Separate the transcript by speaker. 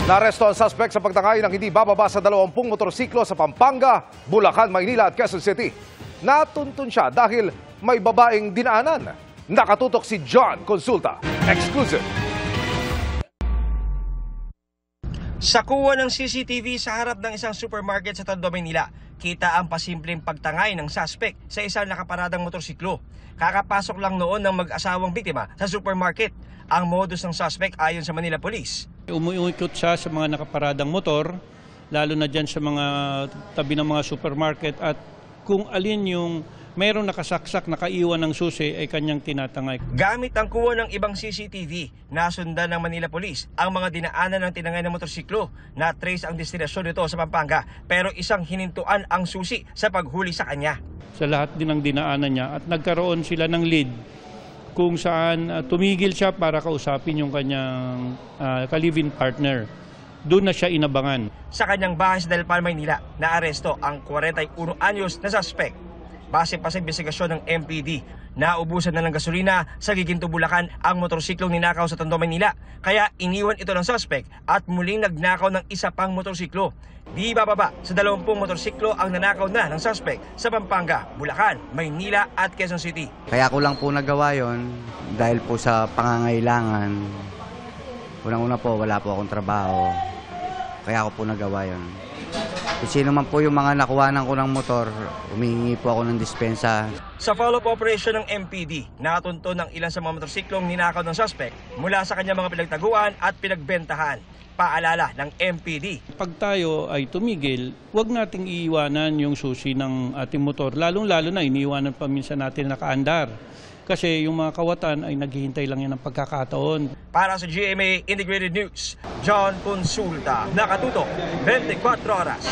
Speaker 1: Naresto ang suspect sa pagtangay ng hindi bababa sa 20 motorsiklo sa Pampanga, Bulacan, Maynila at Quezon City. Natuntun siya dahil may babaeng dinaanan. Nakatutok si John Consulta. Exclusive.
Speaker 2: Sa kuha ng CCTV sa harap ng isang supermarket sa Tondo, Maynila, kita ang pasimpleng pagtangay ng suspect sa isang nakaparadang motorsiklo. Kakapasok lang noon ng mag-asawang biktima sa supermarket. Ang modus ng suspect ayon sa Manila Police:
Speaker 3: umuikot siya sa mga nakaparadang motor, lalo na dyan sa mga tabi ng mga supermarket, at kung alin yung mayroong nakasaksak, nakaiwan ng susi ay kanyang tinatangay.
Speaker 2: Gamit ang kuha ng ibang CCTV, nasundan ng Manila Police ang mga dinaanan ng tinangay ng motorsiklo. Na-trace ang destinasyon nito sa Pampanga, pero isang hinintuan ang susi sa paghuli sa kanya.
Speaker 3: Sa lahat din ng dinaanan niya, at nagkaroon sila ng lead kung saan tumigil siya para kausapin yung kanyang ka-live-in partner. Doon na siya inabangan.
Speaker 2: Sa kanyang bahay sa Del Par, Maynila, naaresto ang 41 anyos na suspect. Base pa sa investigasyon ng MPD, naubusan na ng gasolina sa Giginto, Bulacan ang motorsiklong ninakaw sa Tondo, Maynila. Kaya iniwan ito ng suspect at muling nagnakaw ng isa pang motorsiklo. Di bababa sa 20 motorsiklo ang nanakaw na ng suspect sa Pampanga, Bulacan, Maynila at Quezon City.
Speaker 4: Kaya ko lang po nagawa yon dahil po sa pangangailangan. Unang-una po, wala po akong trabaho. Kaya ako po nagawa yon. Kung sino man po yung mga nakuhanan ko ng motor, humihingi po ako ng dispensa.
Speaker 2: Sa follow-up operation ng MPD, natunto ng ilan sa mga motorsiklong ninakaw ng suspect mula sa kanyang mga pinagtaguan at pinagbentahan. Paalala ng MPD:
Speaker 3: Pag tayo ay tumigil, huwag nating iiwanan yung susi ng ating motor. Lalong-lalo na iniiwanan pa minsan natin nakaandar. Kasi yung mga kawatan ay naghihintay lang yan ng pagkakataon.
Speaker 2: Para sa GMA Integrated News, John Consulta, nakatutok 24 oras.